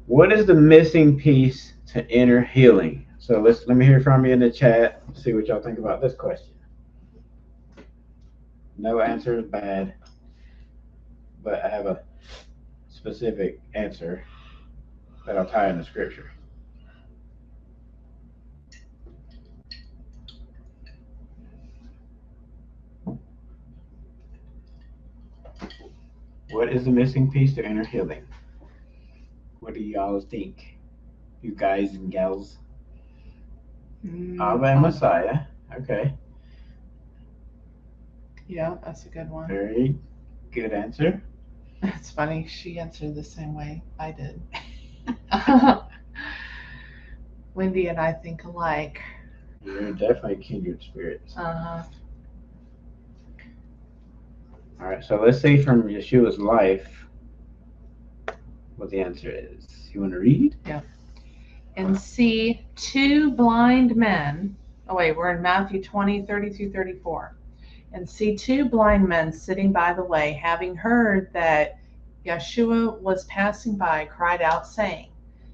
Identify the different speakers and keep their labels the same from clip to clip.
Speaker 1: What is the missing piece to inner healing? So let me hear from you in the chat. See what y'all think about this question. No answer is bad, but I have a specific answer that I'll tie in the scripture. What is the missing piece to inner healing? What do y'all think, you guys and gals? Abba and Messiah. Okay,
Speaker 2: Yeah, that's a good one.
Speaker 1: very good answer.
Speaker 2: It's funny. She answered the same way I did. Wendy and I think alike.
Speaker 1: You're definitely kindred spirits.
Speaker 2: Uh-huh.
Speaker 1: All right, so let's see from Yeshua's life what the answer is. You want to read?
Speaker 2: Yeah. And see two blind men. Oh, wait, we're in Matthew 20:30 through 34. And see two blind men sitting by the way, having heard that Yeshua was passing by, cried out, saying,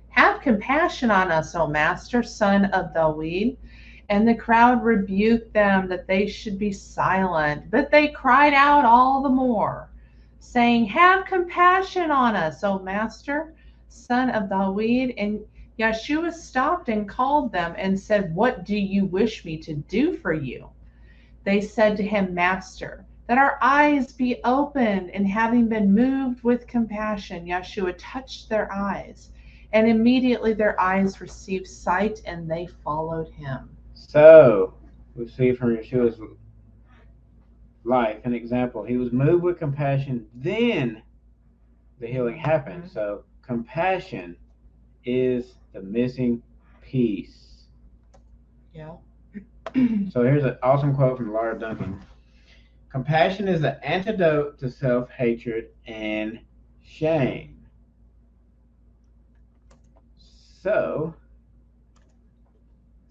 Speaker 2: "Have compassion on us, O Master, son of David." And the crowd rebuked them that they should be silent. But they cried out all the more, saying, "Have compassion on us, O Master, son of David." And Yeshua stopped and called them and said, "What do you wish me to do for you?" They said to him, "Master, that our eyes be opened." And having been moved with compassion, Yeshua touched their eyes. And immediately their eyes received sight and they followed him.
Speaker 1: So we see from Yeshua's life an example. He was moved with compassion, then the healing happened. So compassion is the missing piece.
Speaker 2: Yeah.
Speaker 1: So here's an awesome quote from Laura Duncan. Compassion is the antidote to self-hatred and shame. So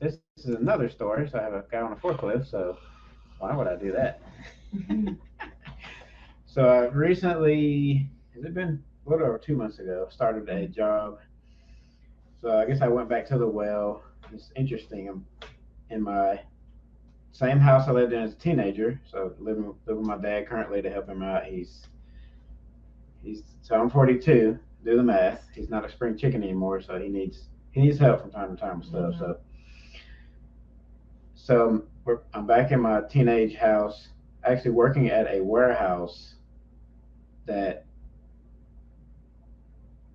Speaker 1: this is another story. So I have a guy on a forklift. So why would I do that? So I recently, has it been a little over 2 months ago, started a job. So I guess I went back to the well. It's interesting. I'm in my same house I lived in as a teenager. So living with my dad currently to help him out. He's so I'm 42. Do the math. He's not a spring chicken anymore, so he needs help from time to time with stuff. So I'm back in my teenage house, actually working at a warehouse that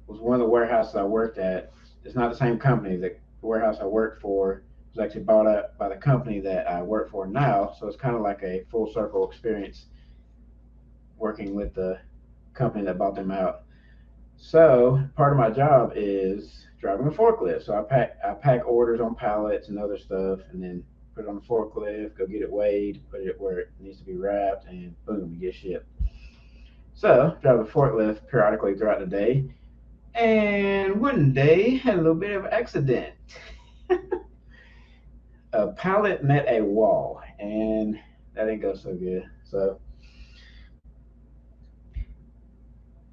Speaker 1: was one of the warehouses I worked at. It's not the same company. The warehouse I worked for was actually bought up by the company that I work for now. So it's kind of like a full circle experience working with the company that bought them out. So part of my job is driving a forklift. So I pack orders on pallets and other stuff, and then put it on the forklift, go get it weighed, put it where it needs to be wrapped, and boom, you get shipped. So drive a forklift periodically throughout the day, and one day had a little bit of accident. A pallet met a wall, and that didn't go so good.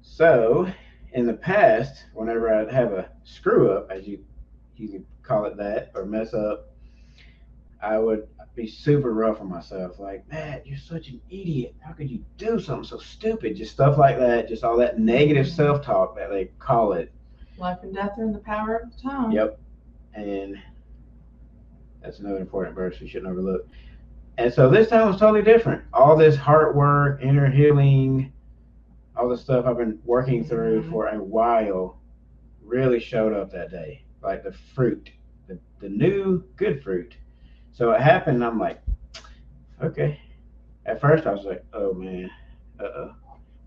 Speaker 1: So in the past, whenever I'd have a screw up, as you could call it that, or mess up, I would be super rough on myself. Like, Matt, you're such an idiot. How could you do something so stupid? Just stuff like that. Just all that negative self talk that they call it.
Speaker 2: Life and death are in the power of the tongue.
Speaker 1: Yep. And that's another important verse we shouldn't overlook. And so this time was totally different. All this hard work, inner healing, all the stuff I've been working through for a while really showed up that day. Like the fruit, the new good fruit. So it happened. I'm like, okay. At first, I was like, oh man,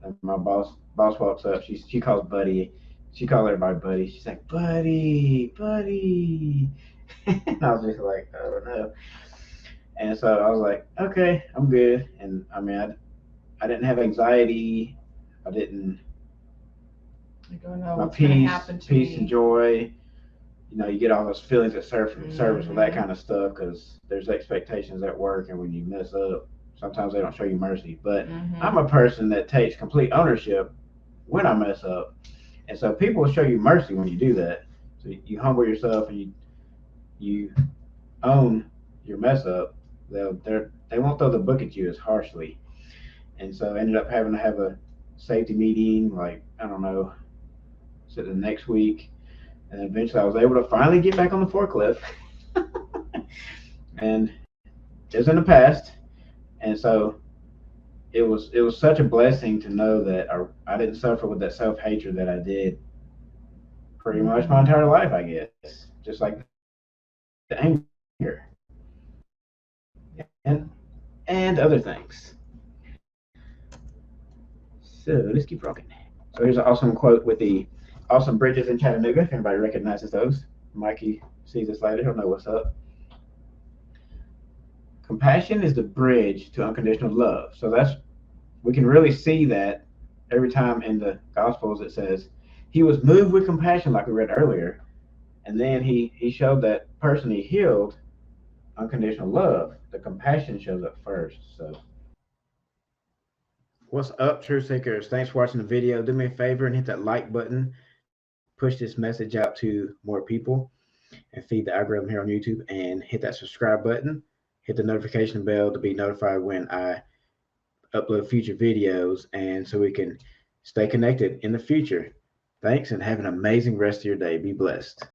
Speaker 1: And my boss walks up. She calls Buddy. She calls everybody Buddy. She's like, Buddy, Buddy. And I was just like, oh no. And so I was like, okay, I'm good. And I mean, I didn't have anxiety. I didn't.
Speaker 2: I don't know
Speaker 1: My
Speaker 2: what's going to
Speaker 1: peace,
Speaker 2: happen to
Speaker 1: peace
Speaker 2: me.
Speaker 1: and joy. You get all those feelings at service with that kind of stuff because there's expectations at work, and when you mess up, sometimes they don't show you mercy. But I'm a person that takes complete ownership when I mess up, And so people will show you mercy when you do that. So you humble yourself and you own your mess up. They won't throw the book at you as harshly. And so I ended up having to have a safety meeting, like, I don't know, so the next week. And eventually I was able to finally get back on the forklift. And it was in the past. And so it was such a blessing to know that I didn't suffer with that self-hatred that I did pretty much my entire life, I guess. Just like the anger and and other things. So let's keep rocking. So here's an awesome quote with the awesome bridges in Chattanooga. If anybody recognizes those, Mikey sees this later. He'll know what's up. Compassion is the bridge to unconditional love. So we can really see that every time in the Gospels it says he was moved with compassion, like we read earlier, and then he showed that person he healed unconditional love. The compassion shows up first. So what's up, truth seekers? Thanks for watching the video. Do me a favor and hit that like button. Push this message out to more people and feed the algorithm here on YouTube, and hit that subscribe button. Hit the notification bell to be notified when I upload future videos, and so we can stay connected in the future. Thanks, and have an amazing rest of your day. Be blessed.